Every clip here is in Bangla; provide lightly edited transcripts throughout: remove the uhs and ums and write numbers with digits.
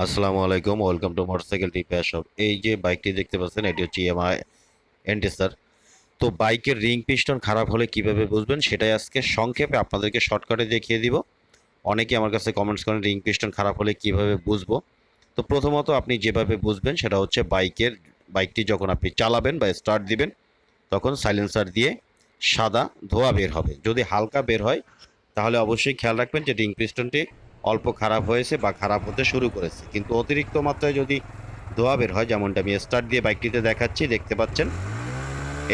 আসসালামু আলাইকুম, welcome to motorcycle repair shop. এই যে বাইকটি দেখতে পাচ্ছেন, এটি হচ্ছে ইয়ামাহা এন্টেসার। তো বাইকের রিং পিস্টন খারাপ হলে কিভাবে বুঝবেন সেটাই আজকে সংক্ষেপে আপনাদেরকে শর্টকাটে দেখিয়ে দিব। অনেকে আমার কাছে কমেন্টস করেন রিং পিস্টন খারাপ হলে কিভাবে বুঝবো। তো প্রথমত আপনি যেভাবে বুঝবেন সেটা হচ্ছে বাইকটি যখন আপনি চালাবেন বা স্টার্ট দিবেন, তখন সাইলেন্সার দিয়ে সাদা ধোঁয়া বের হবে। যদি হালকা বের হয় তাহলে অবশ্যই খেয়াল রাখবেন যে রিং পিস্টনটি অল্প খারাপ হয়েছে বা খারাপ হতে শুরু করেছে। কিন্তু অতিরিক্ত মাত্রায় যদি ধোঁয়া বের হয়, যেমনটা আমি স্টার্ট দিয়ে বাইকটিতে দেখাচ্ছি, দেখতে পাচ্ছেন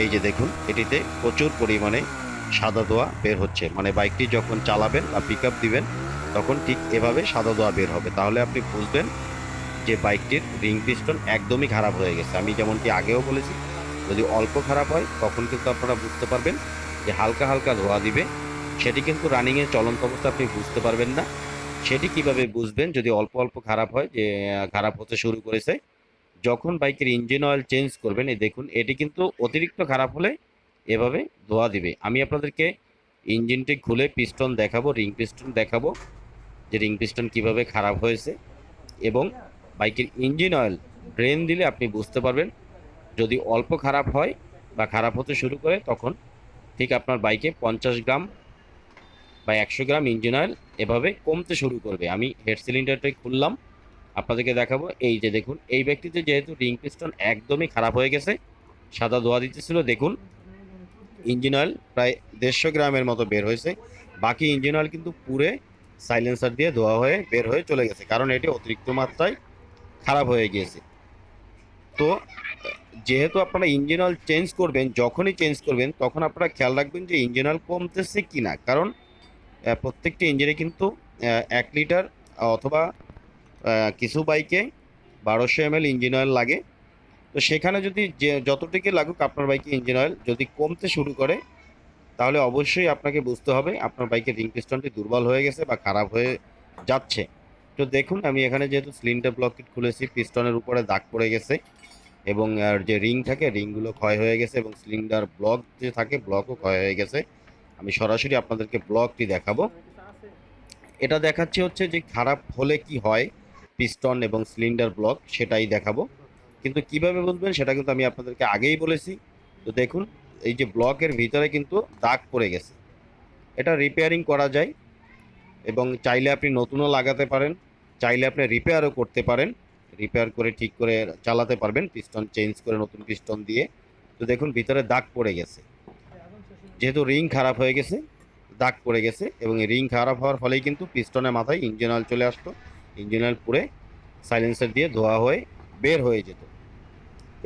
এই যে দেখুন, এটিতে প্রচুর পরিমাণে সাদা ধোঁয়া বের হচ্ছে। মানে বাইকটি যখন চালাবেন বা পিক আপ দিবেন তখন ঠিক এভাবে সাদা ধোঁয়া বের হবে। তাহলে আপনি বুঝবেন যে বাইকটির রিং পিস্টন একদমই খারাপ হয়ে গেছে। আমি যেমনটি আগেও বলেছি, যদি অল্প খারাপ হয় তখন কিন্তু আপনারা বুঝতে পারবেন যে হালকা হালকা ধোঁয়া দিবে। সেটি কিন্তু রানিংয়ে চলন্ত অবস্থা আপনি বুঝতে পারবেন না। সেটি কিভাবে বুঝবেন যদি অল্প অল্প খারাপ হয়, যে খারাপ হতে শুরু করেছে, যখন বাইকের ইঞ্জিন অয়েল চেঞ্জ করবেন। এই দেখুন, এটি কিন্তু অতিরিক্ত খারাপ হলে এভাবে ধোঁয়া দিবে। আমি আপনাদেরকে ইঞ্জিনটি খুলে পিস্টন দেখাবো, রিং পিস্টন দেখাবো, যে রিং পিস্টন কিভাবে খারাপ হয়েছে। এবং বাইকের ইঞ্জিন অয়েল ড্রেন দিলে আপনি বুঝতে পারবেন। যদি অল্প খারাপ হয় বা খারাপ হতে শুরু করে, তখন ঠিক আপনার বাইকে 50 গ্রাম বা 100 গ্রাম ইঞ্জিন অয়েল এভাবে কমতে শুরু করবে। আমি হেড সিলিন্ডারটাই খুললাম, আপনাদেরকে দেখাবো। এই যে দেখুন, এই ব্যক্তিতে যেহেতু রিং পিস্টন একদমই খারাপ হয়ে গেছে, সাদা ধোয়া দিতেছিল, দেখুন ইঞ্জিন অয়েল প্রায় 150 গ্রামের মতো বের হয়েছে। বাকি ইঞ্জিন অয়েল কিন্তু পুরে সাইলেন্সার দিয়ে ধোয়া হয়ে বের হয়ে চলে গেছে, কারণ এটি অতিরিক্ত মাত্রায় খারাপ হয়ে গিয়েছে। তো যেহেতু আপনারা ইঞ্জিন অয়েল চেঞ্জ করবেন, যখনই চেঞ্জ করবেন তখন আপনারা খেয়াল রাখবেন যে ইঞ্জিন অয়েল কমতেছে কিনা। কারণ প্রত্যেকটি ইঞ্জিনে কিন্তু 1 লিটার অথবা কিছু বাইকে 1200 ml ইঞ্জিন অয়েল লাগে। তো সেখানে যদি যে যতটুকু লাগুক আপনার বাইকে ইঞ্জিন অয়েল যদি কমতে শুরু করে, তাহলে অবশ্যই আপনাকে বুঝতে হবে আপনার বাইকের রিং পিস্টনটি দুর্বল হয়ে গেছে বা খারাপ হয়ে যাচ্ছে। তো দেখুন, আমি এখানে যেহেতু সিলিন্ডার ব্লক কিট খুলেছি, পিস্টনের উপরে দাগ পড়ে গেছে এবং যে রিং থাকে রিংগুলো ক্ষয় হয়ে গেছে এবং সিলিন্ডার ব্লক যে থাকে ব্লকও ক্ষয় হয়ে গেছে। আমি সরাসরি আপনাদেরকে ব্লকটি দেখাবো। এটা দেখাচ্ছি হচ্ছে যে খারাপ হলে কি হয়, পিস্টন এবং সিলিন্ডার ব্লক, সেটাই দেখাবো। কিন্তু কিভাবে বুঝবেন সেটা কিন্তু আমি আপনাদেরকে আগেই বলেছি। তো দেখুন, এই যে ব্লকের ভিতরে কিন্তু দাগ পড়ে গেছে। এটা রিপেয়ারিং করা যায় এবং চাইলে আপনি নতুনও লাগাতে পারেন, চাইলে আপনি রিপেয়ারও করতে পারেন। রিপেয়ার করে ঠিক করে চালাতে পারবেন পিস্টন চেঞ্জ করে নতুন পিস্টন দিয়ে। তো দেখুন ভিতরে দাগ পড়ে গেছে, যেহেতু রিং খারাপ হয়ে গেছে, দাগ পড়ে গেছে। এবং এই রিং খারাপ হওয়ার ফলেই কিন্তু পিস্টনের মাথায় ইঞ্জিন অয়েল চলে আসতো, ইঞ্জিন অয়েল পুড়ে সাইলেন্সার দিয়ে ধোয়া হয়ে বের হয়ে যেত।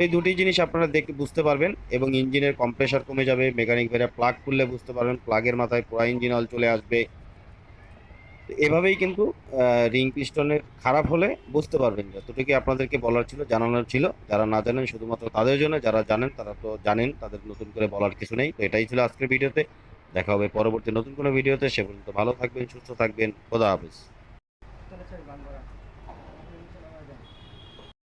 এই দুটি জিনিস আপনারা দেখে বুঝতে পারবেন। এবং ইঞ্জিনের কম্প্রেসার কমে যাবে, মেকানিক ভাইরা প্লাগ খুললে বুঝতে পারবেন প্লাগের মাথায় পোড়া ইঞ্জিন অয়েল চলে আসবে। তো এভাবেই কিন্তু রিং পিস্টনের খারাপ হলে বুঝতে পারবেন। যতটুকু আপনাদেরকে বলার ছিল, জানানোর ছিল। যারা না জানেন শুধুমাত্র তাদের জন্য, যারা জানেন তারা তো জানেন, তাদের নতুন করে বলার কিছু নেই। তো এটাই ছিল আজকের ভিডিওতে। দেখা হবে পরবর্তী নতুন কোনো ভিডিওতে। সে পর্যন্ত ভালো থাকবেন, সুস্থ থাকবেন। খোদা হাফেজ।